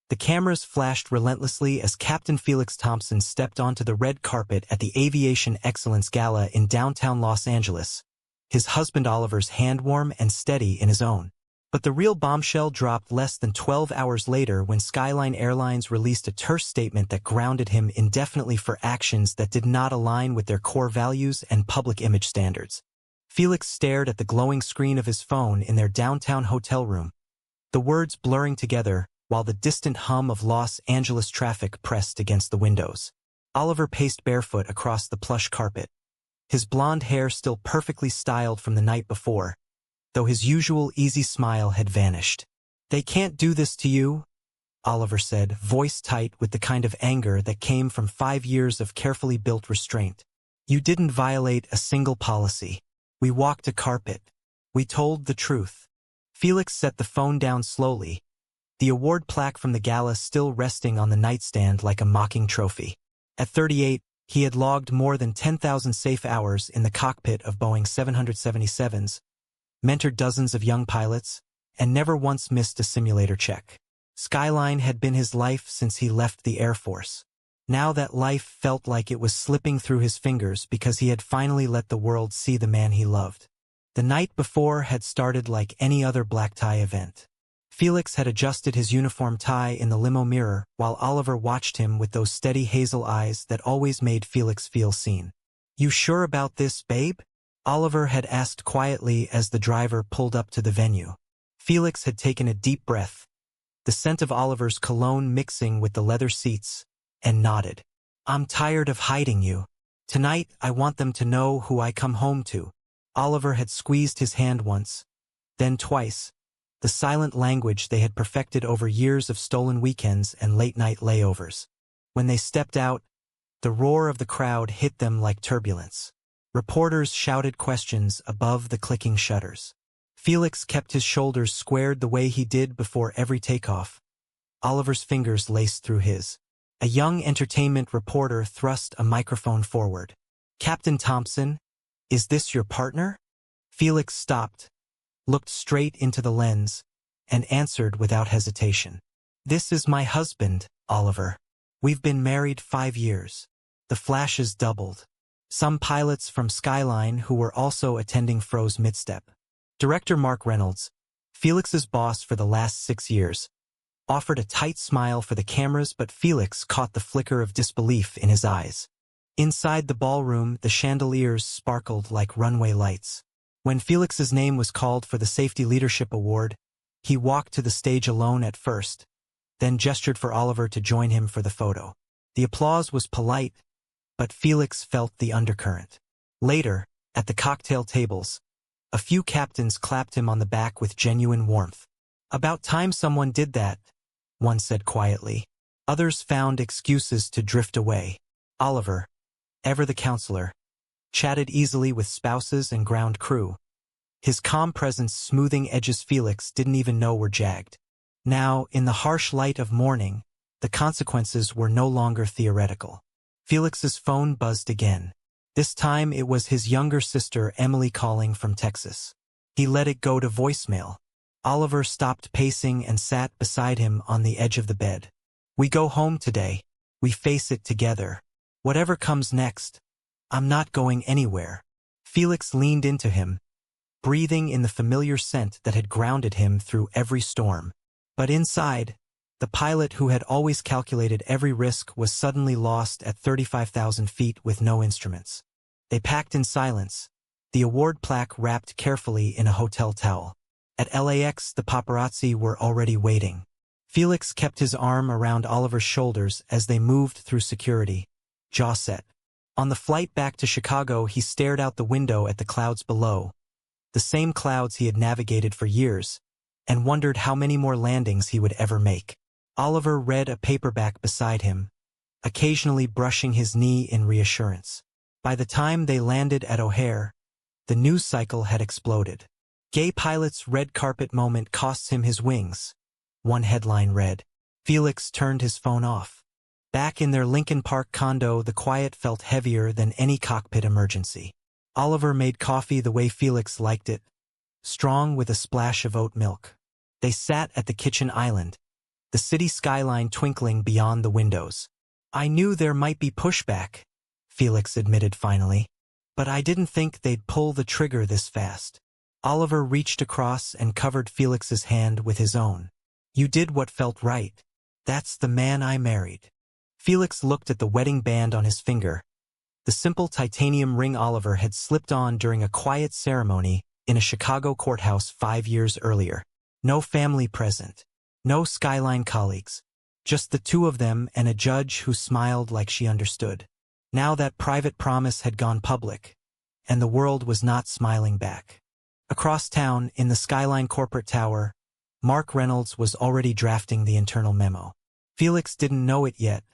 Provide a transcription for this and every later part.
The cameras flashed relentlessly as Captain Felix Thompson stepped onto the red carpet at the Aviation Excellence Gala in downtown Los Angeles, his husband Oliver's hand warm and steady in his own. But the real bombshell dropped less than 12 hours later when Skyline Airlines released a terse statement that grounded him indefinitely for actions that did not align with their core values and public image standards. Felix stared at the glowing screen of his phone in their downtown hotel room, the words blurring together while the distant hum of Los Angeles traffic pressed against the windows. Oliver paced barefoot across the plush carpet, his blonde hair still perfectly styled from the night before, though his usual easy smile had vanished. "They can't do this to you," Oliver said, voice tight with the kind of anger that came from 5 years of carefully built restraint. "You didn't violate a single policy. We walked a carpet. We told the truth." Felix set the phone down slowly, the award plaque from the gala still resting on the nightstand like a mocking trophy. At 38, he had logged more than 10,000 safe hours in the cockpit of Boeing 777s, mentored dozens of young pilots, and never once missed a simulator check. Skyline had been his life since he left the Air Force. Now that life felt like it was slipping through his fingers because he had finally let the world see the man he loved. The night before had started like any other black tie event. Felix had adjusted his uniform tie in the limo mirror while Oliver watched him with those steady hazel eyes that always made Felix feel seen. "You sure about this, babe?" Oliver had asked quietly as the driver pulled up to the venue. Felix had taken a deep breath, the scent of Oliver's cologne mixing with the leather seats, and nodded. "I'm tired of hiding you. Tonight I want them to know who I come home to." Oliver had squeezed his hand once, then twice, the silent language they had perfected over years of stolen weekends and late-night layovers. When they stepped out, the roar of the crowd hit them like turbulence. Reporters shouted questions above the clicking shutters. Felix kept his shoulders squared the way he did before every takeoff. Oliver's fingers laced through his. A young entertainment reporter thrust a microphone forward. "Captain Thompson, is this your partner?" Felix stopped, looked straight into the lens, and answered without hesitation. "This is my husband, Oliver. We've been married 5 years." The flashes doubled. Some pilots from Skyline who were also attending froze midstep. Director Mark Reynolds, Felix's boss for the last 6 years, offered a tight smile for the cameras, but Felix caught the flicker of disbelief in his eyes. Inside the ballroom, the chandeliers sparkled like runway lights. When Felix's name was called for the Safety Leadership Award, he walked to the stage alone at first, then gestured for Oliver to join him for the photo. The applause was polite, but Felix felt the undercurrent. Later, at the cocktail tables, a few captains clapped him on the back with genuine warmth. "About time someone did that," one said quietly. Others found excuses to drift away. Oliver, ever the counselor, chatted easily with spouses and ground crew, his calm presence smoothing edges Felix didn't even know were jagged. Now, in the harsh light of morning, the consequences were no longer theoretical. Felix's phone buzzed again. This time it was his younger sister Emily calling from Texas. He let it go to voicemail. Oliver stopped pacing and sat beside him on the edge of the bed. "We go home today. We face it together. Whatever comes next, I'm not going anywhere." Felix leaned into him, breathing in the familiar scent that had grounded him through every storm. But inside, the pilot who had always calculated every risk was suddenly lost at 35,000 feet with no instruments. They packed in silence, the award plaque wrapped carefully in a hotel towel. At LAX, the paparazzi were already waiting. Felix kept his arm around Oliver's shoulders as they moved through security, jaw set. On the flight back to Chicago, he stared out the window at the clouds below, the same clouds he had navigated for years, and wondered how many more landings he would ever make. Oliver read a paperback beside him, occasionally brushing his knee in reassurance. By the time they landed at O'Hare, the news cycle had exploded. "Gay pilot's red carpet moment costs him his wings," one headline read. Felix turned his phone off. Back in their Lincoln Park condo, the quiet felt heavier than any cockpit emergency. Oliver made coffee the way Felix liked it, strong with a splash of oat milk. They sat at the kitchen island, the city skyline twinkling beyond the windows. "I knew there might be pushback," Felix admitted finally. "But I didn't think they'd pull the trigger this fast." Oliver reached across and covered Felix's hand with his own. "You did what felt right. That's the man I married." Felix looked at the wedding band on his finger. The simple titanium ring Oliver had slipped on during a quiet ceremony in a Chicago courthouse 5 years earlier. No family present. No Skyline colleagues. Just the two of them and a judge who smiled like she understood. Now that private promise had gone public, and the world was not smiling back. Across town, in the Skyline corporate tower, Mark Reynolds was already drafting the internal memo. Felix didn't know it yet,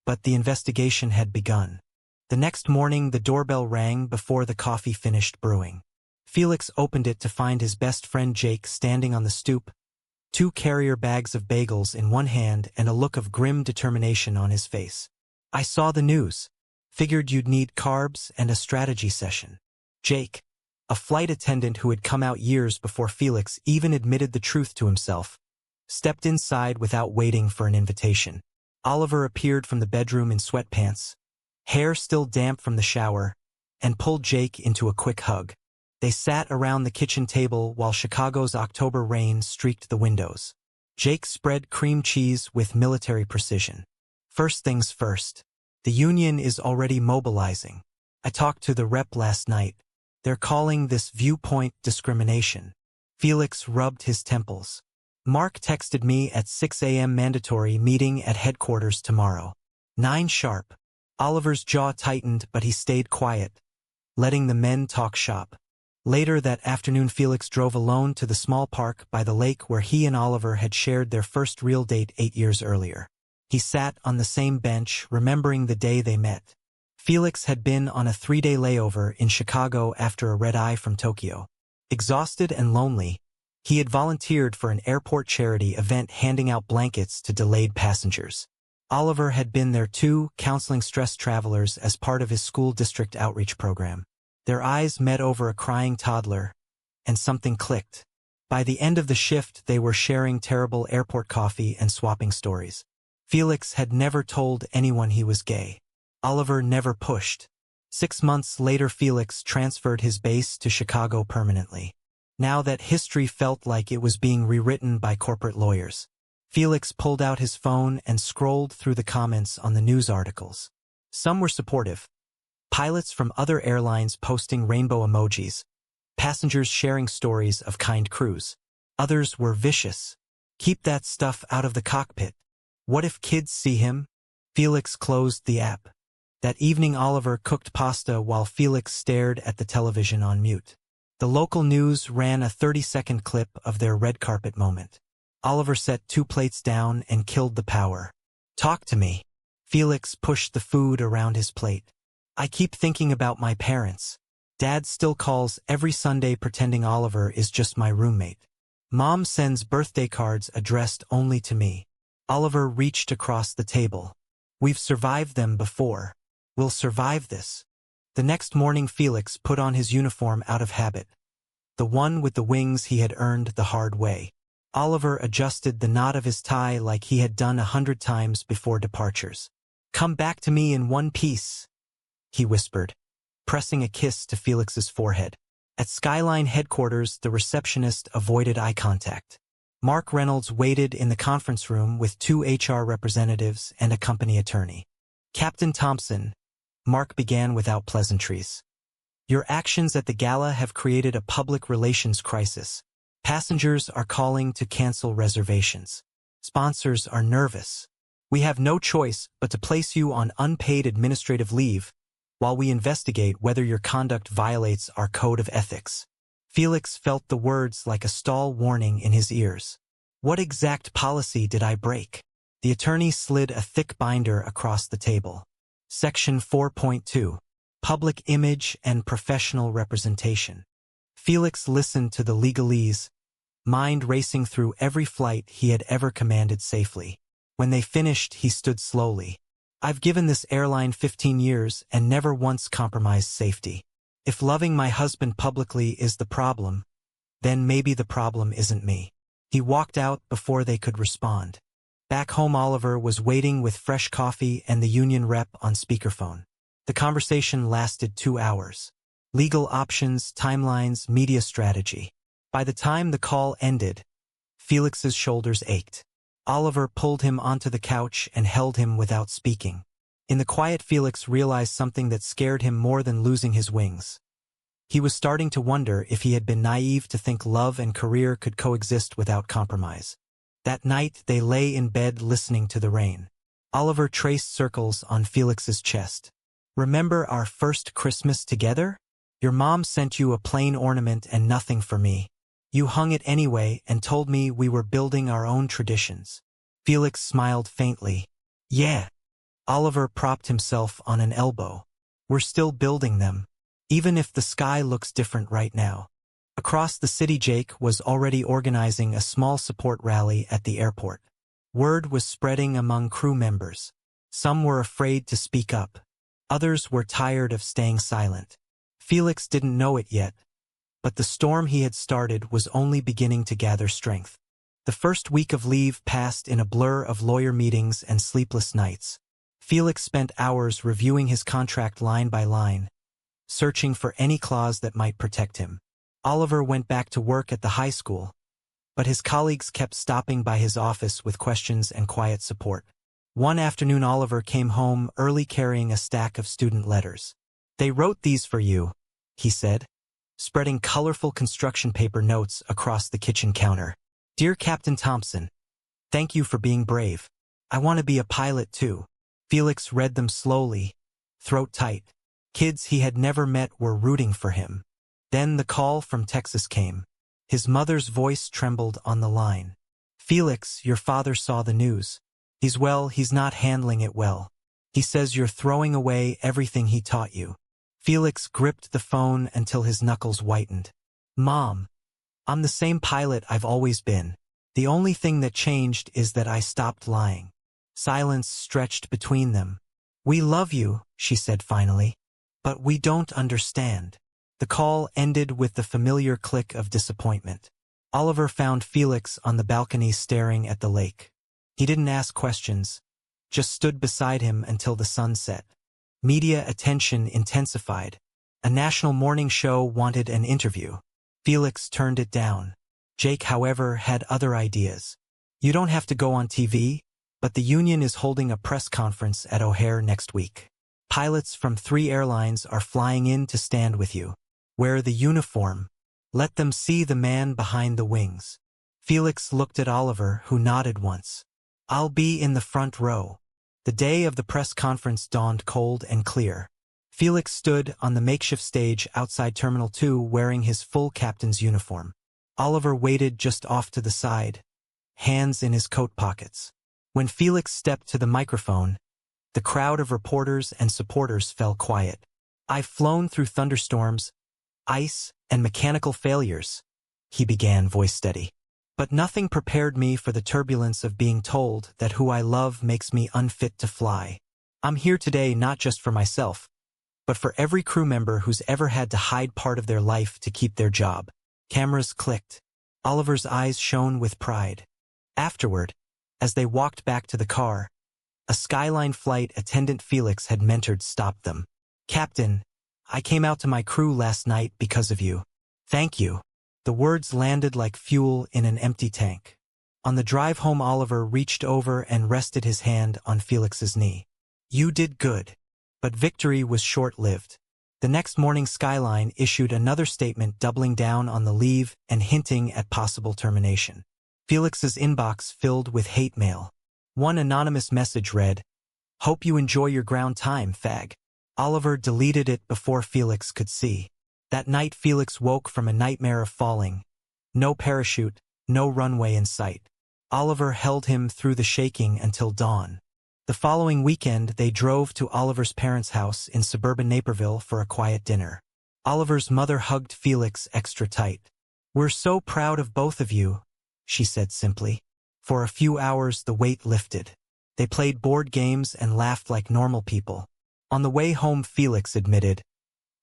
but the investigation had begun. The next morning, the doorbell rang before the coffee finished brewing. Felix opened it to find his best friend Jake standing on the stoop, 2 carrier bags of bagels in one hand and a look of grim determination on his face. "I saw the news. Figured you'd need carbs and a strategy session." Jake, a flight attendant who had come out years before Felix even admitted the truth to himself, stepped inside without waiting for an invitation. Oliver appeared from the bedroom in sweatpants, hair still damp from the shower, and pulled Jake into a quick hug. They sat around the kitchen table while Chicago's October rain streaked the windows. Jake spread cream cheese with military precision. "First things first. The union is already mobilizing. I talked to the rep last night. They're calling this viewpoint discrimination." Felix rubbed his temples. "Mark texted me at 6 a.m. mandatory meeting at headquarters tomorrow. 9 sharp." Oliver's jaw tightened, but he stayed quiet, letting the men talk shop. Later that afternoon, Felix drove alone to the small park by the lake where he and Oliver had shared their first real date 8 years earlier. He sat on the same bench, remembering the day they met. Felix had been on a 3-day layover in Chicago after a red-eye from Tokyo. Exhausted and lonely, he had volunteered for an airport charity event handing out blankets to delayed passengers. Oliver had been there too, counseling stressed travelers as part of his school district outreach program. Their eyes met over a crying toddler, and something clicked. By the end of the shift, they were sharing terrible airport coffee and swapping stories. Felix had never told anyone he was gay. Oliver never pushed. 6 months later, Felix transferred his base to Chicago permanently. Now that history felt like it was being rewritten by corporate lawyers. Felix pulled out his phone and scrolled through the comments on the news articles. Some were supportive. Pilots from other airlines posting rainbow emojis. Passengers sharing stories of kind crews. Others were vicious. "Keep that stuff out of the cockpit. What if kids see him?" Felix closed the app. That evening, Oliver cooked pasta while Felix stared at the television on mute. The local news ran a 30-second clip of their red carpet moment. Oliver set 2 plates down and killed the power. "Talk to me." Felix pushed the food around his plate. "I keep thinking about my parents. Dad still calls every Sunday pretending Oliver is just my roommate. Mom sends birthday cards addressed only to me." Oliver reached across the table. "We've survived them before. We'll survive this." The next morning, Felix put on his uniform out of habit. The one with the wings he had earned the hard way. Oliver adjusted the knot of his tie like he had done 100 times before departures. "Come back to me in one piece," he whispered, pressing a kiss to Felix's forehead. At Skyline headquarters, the receptionist avoided eye contact. Mark Reynolds waited in the conference room with 2 HR representatives and a company attorney. "Captain Thompson," Mark began without pleasantries. "Your actions at the gala have created a public relations crisis. Passengers are calling to cancel reservations. Sponsors are nervous. We have no choice but to place you on unpaid administrative leave while we investigate whether your conduct violates our code of ethics." Felix felt the words like a stall warning in his ears. "What exact policy did I break?" The attorney slid a thick binder across the table. Section 4.2. Public Image and Professional Representation. Felix listened to the legalese, mind racing through every flight he had ever commanded safely. When they finished, he stood slowly. "I've given this airline 15 years and never once compromised safety. If loving my husband publicly is the problem, then maybe the problem isn't me." He walked out before they could respond. Back home, Oliver was waiting with fresh coffee and the union rep on speakerphone. The conversation lasted 2 hours. Legal options, timelines, media strategy. By the time the call ended, Felix's shoulders ached. Oliver pulled him onto the couch and held him without speaking. In the quiet, Felix realized something that scared him more than losing his wings. He was starting to wonder if he had been naive to think love and career could coexist without compromise. That night, they lay in bed listening to the rain. Oliver traced circles on Felix's chest. "Remember our first Christmas together? Your mom sent you a plain ornament and nothing for me. You hung it anyway and told me we were building our own traditions." Felix smiled faintly. "Yeah." Oliver propped himself on an elbow. "We're still building them, even if the sky looks different right now." Across the city, Jake was already organizing a small support rally at the airport. Word was spreading among crew members. Some were afraid to speak up. Others were tired of staying silent. Felix didn't know it yet, but the storm he had started was only beginning to gather strength. The first week of leave passed in a blur of lawyer meetings and sleepless nights. Felix spent hours reviewing his contract line by line, searching for any clause that might protect him. Oliver went back to work at the high school, but his colleagues kept stopping by his office with questions and quiet support. One afternoon, Oliver came home early carrying a stack of student letters. "They wrote these for you," he said, spreading colorful construction paper notes across the kitchen counter. "Dear Captain Thompson, thank you for being brave. I want to be a pilot too." Felix read them slowly, throat tight. Kids he had never met were rooting for him. Then the call from Texas came. His mother's voice trembled on the line. "Felix, your father saw the news. He's not handling it well. He says you're throwing away everything he taught you." Felix gripped the phone until his knuckles whitened. "Mom, I'm the same pilot I've always been. The only thing that changed is that I stopped lying." Silence stretched between them. "We love you," she said finally, "but we don't understand." The call ended with the familiar click of disappointment. Oliver found Felix on the balcony staring at the lake. He didn't ask questions, just stood beside him until the sun set. Media attention intensified. A national morning show wanted an interview. Felix turned it down. Jake, however, had other ideas. "You don't have to go on TV, but the union is holding a press conference at O'Hare next week. Pilots from 3 airlines are flying in to stand with you. Wear the uniform. Let them see the man behind the wings." Felix looked at Oliver, who nodded once. "I'll be in the front row." The day of the press conference dawned cold and clear. Felix stood on the makeshift stage outside Terminal 2 wearing his full captain's uniform. Oliver waited just off to the side, hands in his coat pockets. When Felix stepped to the microphone, the crowd of reporters and supporters fell quiet. "I've flown through thunderstorms, ice, and mechanical failures," he began, voice steady. "But nothing prepared me for the turbulence of being told that who I love makes me unfit to fly. I'm here today not just for myself, but for every crew member who's ever had to hide part of their life to keep their job." Cameras clicked. Oliver's eyes shone with pride. Afterward, as they walked back to the car, a Skyline flight attendant Felix had mentored stopped them. "Captain, I came out to my crew last night because of you. Thank you." The words landed like fuel in an empty tank. On the drive home, Oliver reached over and rested his hand on Felix's knee. "You did good." But victory was short-lived. The next morning, Skyline issued another statement doubling down on the leave and hinting at possible termination. Felix's inbox filled with hate mail. One anonymous message read, "Hope you enjoy your ground time, fag." Oliver deleted it before Felix could see. That night, Felix woke from a nightmare of falling. No parachute, no runway in sight. Oliver held him through the shaking until dawn. The following weekend, they drove to Oliver's parents' house in suburban Naperville for a quiet dinner. Oliver's mother hugged Felix extra tight. "We're so proud of both of you," she said simply. For a few hours, the weight lifted. They played board games and laughed like normal people. On the way home, Felix admitted,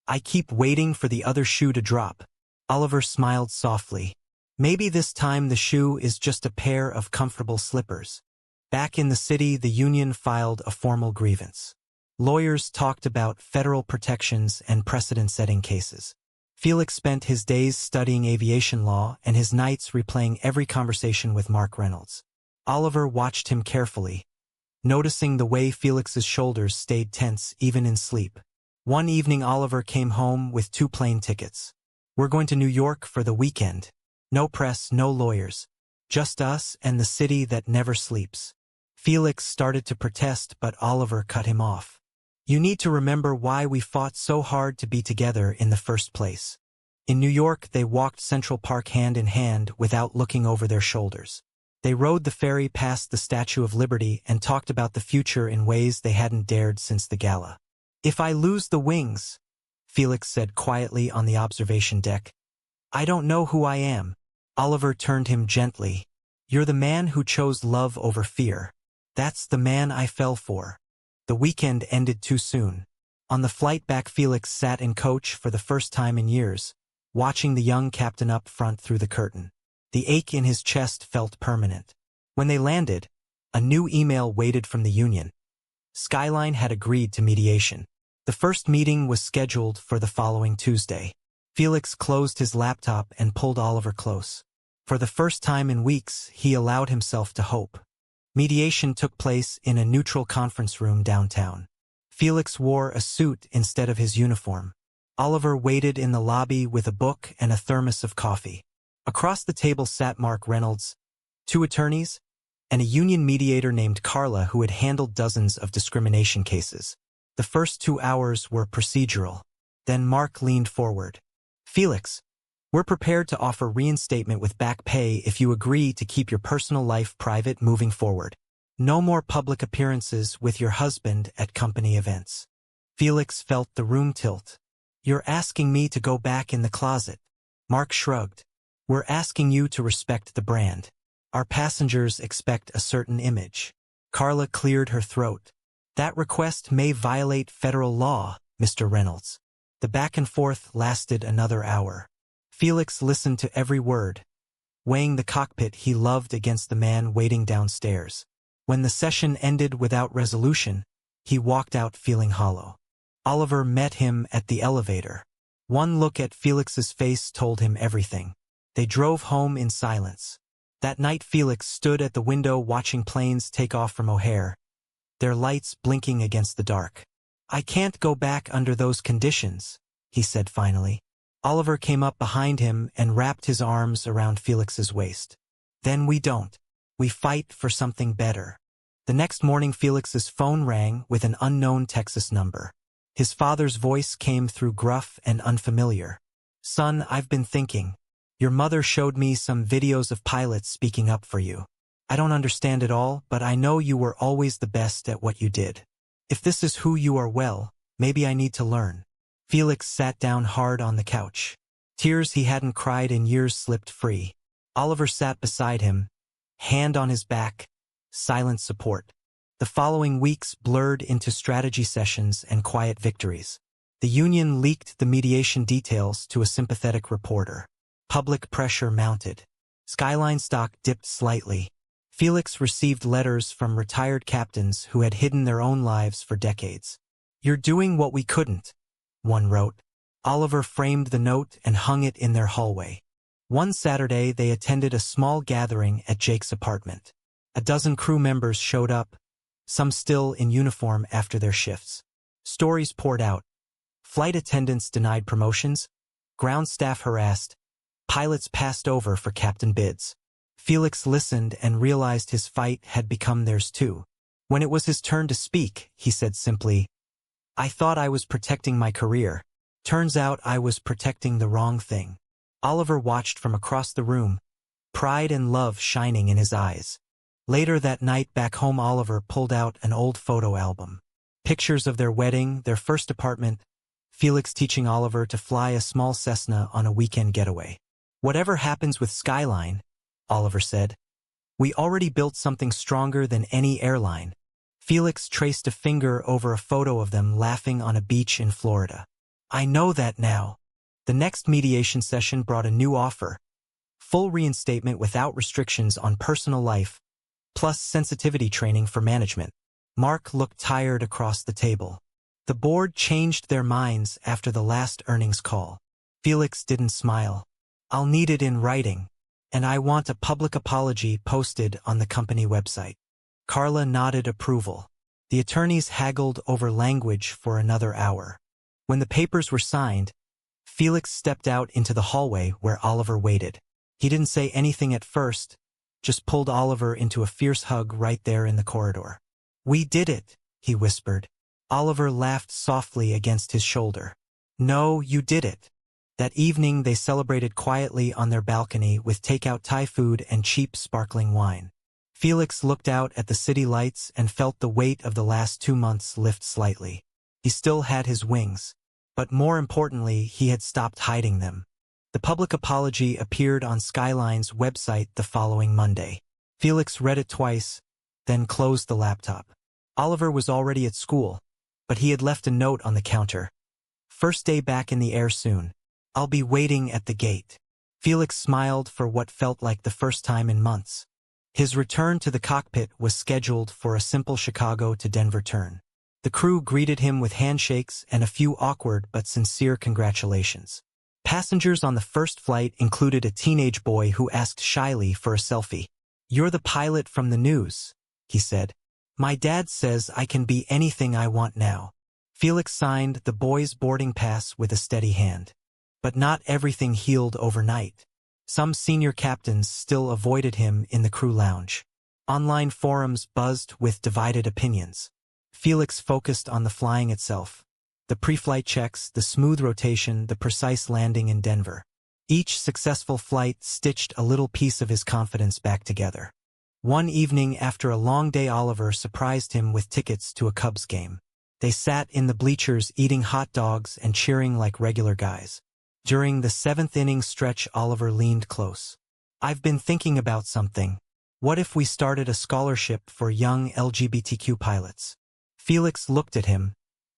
"I keep waiting for the other shoe to drop." Oliver smiled softly. "Maybe this time the shoe is just a pair of comfortable slippers." Back in the city, the union filed a formal grievance. Lawyers talked about federal protections and precedent-setting cases. Felix spent his days studying aviation law and his nights replaying every conversation with Mark Reynolds. Oliver watched him carefully, noticing the way Felix's shoulders stayed tense even in sleep. One evening, Oliver came home with 2 plane tickets. "We're going to New York for the weekend. No press, no lawyers. Just us and the city that never sleeps." Felix started to protest, but Oliver cut him off. "You need to remember why we fought so hard to be together in the first place." In New York, they walked Central Park hand in hand without looking over their shoulders. They rode the ferry past the Statue of Liberty and talked about the future in ways they hadn't dared since the gala. "If I lose the wings," Felix said quietly on the observation deck, "I don't know who I am." Oliver turned him gently. "You're the man who chose love over fear. That's the man I fell for." The weekend ended too soon. On the flight back, Felix sat in coach for the first time in years, watching the young captain up front through the curtain. The ache in his chest felt permanent. When they landed, a new email waited from the union. Skyline had agreed to mediation. The first meeting was scheduled for the following Tuesday. Felix closed his laptop and pulled Oliver close. For the first time in weeks, he allowed himself to hope. Mediation took place in a neutral conference room downtown. Felix wore a suit instead of his uniform. Oliver waited in the lobby with a book and a thermos of coffee. Across the table sat Mark Reynolds, 2 attorneys, and a union mediator named Carla who had handled dozens of discrimination cases. The first 2 hours were procedural. Then Mark leaned forward. "Felix, we're prepared to offer reinstatement with back pay if you agree to keep your personal life private moving forward. No more public appearances with your husband at company events." Felix felt the room tilt. "You're asking me to go back in the closet." Mark shrugged. "We're asking you to respect the brand. Our passengers expect a certain image." Carla cleared her throat. "That request may violate federal law, Mr. Reynolds." The back and forth lasted another hour. Felix listened to every word, weighing the cockpit he loved against the man waiting downstairs. When the session ended without resolution, he walked out feeling hollow. Oliver met him at the elevator. One look at Felix's face told him everything. They drove home in silence. That night, Felix stood at the window watching planes take off from O'Hare, their lights blinking against the dark. "I can't go back under those conditions," he said finally. Oliver came up behind him and wrapped his arms around Felix's waist. "Then we don't. We fight for something better." The next morning, Felix's phone rang with an unknown Texas number. His father's voice came through gruff and unfamiliar. "Son, I've been thinking. Your mother showed me some videos of pilots speaking up for you. I don't understand it all, but I know you were always the best at what you did. If this is who you are, well, maybe I need to learn." Felix sat down hard on the couch. Tears he hadn't cried in years slipped free. Oliver sat beside him, hand on his back, silent support. The following weeks blurred into strategy sessions and quiet victories. The union leaked the mediation details to a sympathetic reporter. Public pressure mounted. Skyline stock dipped slightly. Felix received letters from retired captains who had hidden their own lives for decades. "You're doing what we couldn't," one wrote. Oliver framed the note and hung it in their hallway. One Saturday, they attended a small gathering at Jake's apartment. A dozen crew members showed up, some still in uniform after their shifts. Stories poured out. Flight attendants denied promotions, ground staff harassed, pilots passed over for captain bids. Felix listened and realized his fight had become theirs too. When it was his turn to speak, he said simply, "I thought I was protecting my career. Turns out I was protecting the wrong thing." Oliver watched from across the room, pride and love shining in his eyes. Later that night back home, Oliver pulled out an old photo album. Pictures of their wedding, their first apartment, Felix teaching Oliver to fly a small Cessna on a weekend getaway. "Whatever happens with Skyline," Oliver said, "we already built something stronger than any airline." Felix traced a finger over a photo of them laughing on a beach in Florida. "I know that now." The next mediation session brought a new offer. Full reinstatement without restrictions on personal life, plus sensitivity training for management. Mark looked tired across the table. The board changed their minds after the last earnings call. Felix didn't smile. I'll need it in writing, and I want a public apology posted on the company website. Carla nodded approval. The attorneys haggled over language for another hour. When the papers were signed, Felix stepped out into the hallway where Oliver waited. He didn't say anything at first, just pulled Oliver into a fierce hug right there in the corridor. "We did it," he whispered. Oliver laughed softly against his shoulder. "No, you did it." That evening they celebrated quietly on their balcony with takeout Thai food and cheap sparkling wine. Felix looked out at the city lights and felt the weight of the last 2 months lift slightly. He still had his wings, but more importantly, he had stopped hiding them. The public apology appeared on Skyline's website the following Monday. Felix read it twice, then closed the laptop. Oliver was already at school, but he had left a note on the counter. "First day back in the air soon. I'll be waiting at the gate." Felix smiled for what felt like the first time in months. His return to the cockpit was scheduled for a simple Chicago to Denver turn. The crew greeted him with handshakes and a few awkward but sincere congratulations. Passengers on the first flight included a teenage boy who asked shyly for a selfie. "You're the pilot from the news," he said. "My dad says I can be anything I want now." Felix signed the boy's boarding pass with a steady hand. But not everything healed overnight. Some senior captains still avoided him in the crew lounge. Online forums buzzed with divided opinions. Felix focused on the flying itself. The pre-flight checks, the smooth rotation, the precise landing in Denver. Each successful flight stitched a little piece of his confidence back together. One evening after a long day, Oliver surprised him with tickets to a Cubs game. They sat in the bleachers eating hot dogs and cheering like regular guys. During the 7th inning stretch, Oliver leaned close. "I've been thinking about something. What if we started a scholarship for young LGBTQ pilots?" Felix looked at him,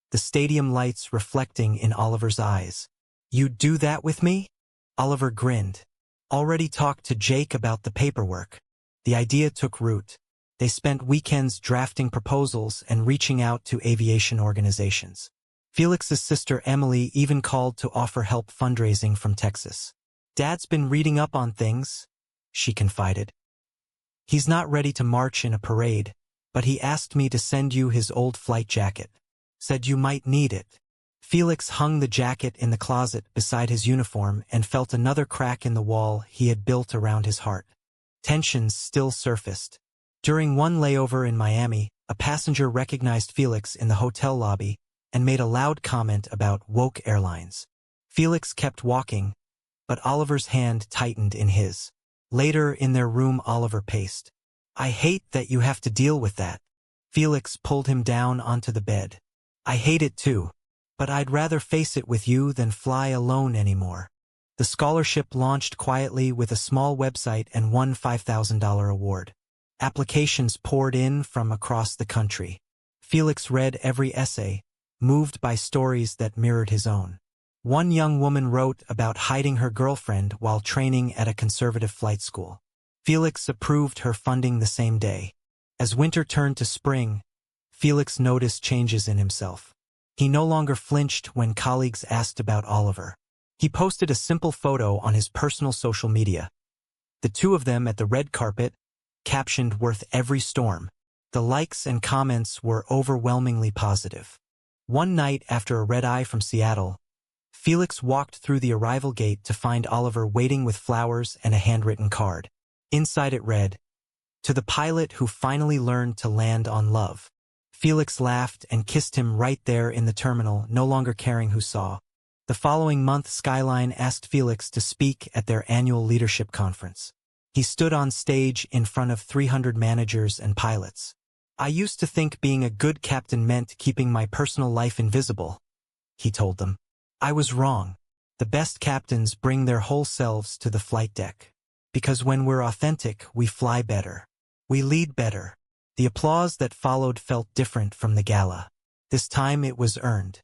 the stadium lights reflecting in Oliver's eyes. "You'd do that with me?" Oliver grinned. "Already talked to Jake about the paperwork." The idea took root. They spent weekends drafting proposals and reaching out to aviation organizations. Felix's sister Emily even called to offer help fundraising from Texas. "Dad's been reading up on things," she confided. "He's not ready to march in a parade, but he asked me to send you his old flight jacket. Said you might need it." Felix hung the jacket in the closet beside his uniform and felt another crack in the wall he had built around his heart. Tensions still surfaced. During one layover in Miami, a passenger recognized Felix in the hotel lobby and made a loud comment about woke airlines. Felix kept walking, but Oliver's hand tightened in his. Later in their room, Oliver paced. "I hate that you have to deal with that." Felix pulled him down onto the bed. "I hate it too, but I'd rather face it with you than fly alone anymore." The scholarship launched quietly with a small website and won $5,000 award. Applications poured in from across the country. Felix read every essay, moved by stories that mirrored his own. One young woman wrote about hiding her girlfriend while training at a conservative flight school. Felix approved her funding the same day. As winter turned to spring, Felix noticed changes in himself. He no longer flinched when colleagues asked about Oliver. He posted a simple photo on his personal social media. The two of them at the red carpet, captioned "Worth every storm." The likes and comments were overwhelmingly positive. One night after a red-eye from Seattle, Felix walked through the arrival gate to find Oliver waiting with flowers and a handwritten card. Inside it read, "To the pilot who finally learned to land on love." Felix laughed and kissed him right there in the terminal, no longer caring who saw. The following month, Skyline asked Felix to speak at their annual leadership conference. He stood on stage in front of 300 managers and pilots. "I used to think being a good captain meant keeping my personal life invisible," he told them. "I was wrong. The best captains bring their whole selves to the flight deck. Because when we're authentic, we fly better. We lead better." The applause that followed felt different from the gala. This time it was earned.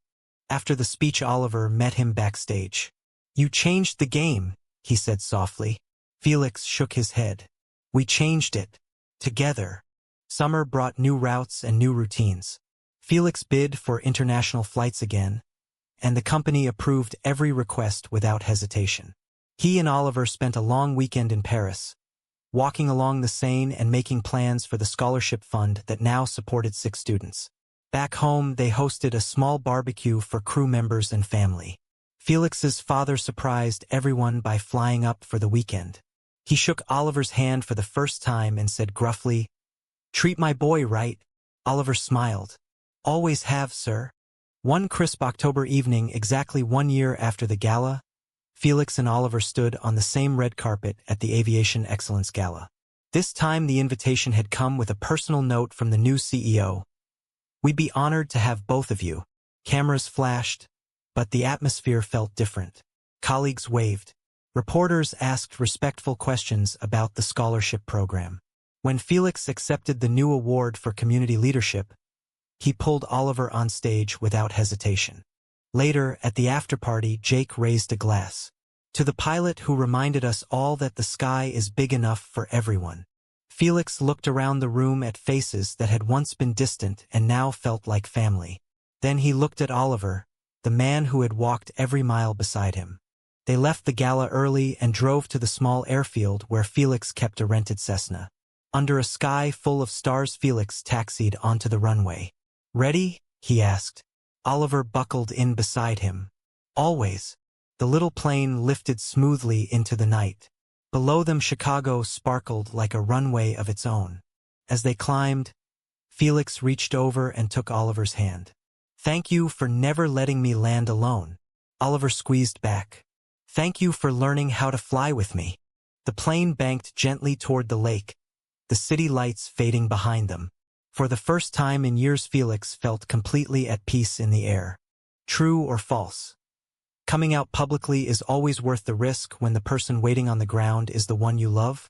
After the speech, Oliver met him backstage. "You changed the game," he said softly. Felix shook his head. "We changed it. Together." Summer brought new routes and new routines. Felix bid for international flights again, and the company approved every request without hesitation. He and Oliver spent a long weekend in Paris, walking along the Seine and making plans for the scholarship fund that now supported 6 students. Back home, they hosted a small barbecue for crew members and family. Felix's father surprised everyone by flying up for the weekend. He shook Oliver's hand for the first time and said gruffly, "Treat my boy right." Oliver smiled. "Always have, sir." One crisp October evening, exactly 1 year after the gala, Felix and Oliver stood on the same red carpet at the Aviation Excellence Gala. This time the invitation had come with a personal note from the new CEO. "We'd be honored to have both of you." Cameras flashed, but the atmosphere felt different. Colleagues waved. Reporters asked respectful questions about the scholarship program. When Felix accepted the new award for community leadership, he pulled Oliver on stage without hesitation. Later, at the after-party, Jake raised a glass. "To the pilot who reminded us all that the sky is big enough for everyone." Felix looked around the room at faces that had once been distant and now felt like family. Then he looked at Oliver, the man who had walked every mile beside him. They left the gala early and drove to the small airfield where Felix kept a rented Cessna. Under a sky full of stars, Felix taxied onto the runway. "Ready?" he asked. Oliver buckled in beside him. "Always." The little plane lifted smoothly into the night. Below them, Chicago sparkled like a runway of its own. As they climbed, Felix reached over and took Oliver's hand. "Thank you for never letting me land alone." Oliver squeezed back. "Thank you for learning how to fly with me." The plane banked gently toward the lake, the city lights fading behind them. For the first time in years, Felix felt completely at peace in the air. True or false? Coming out publicly is always worth the risk when the person waiting on the ground is the one you love?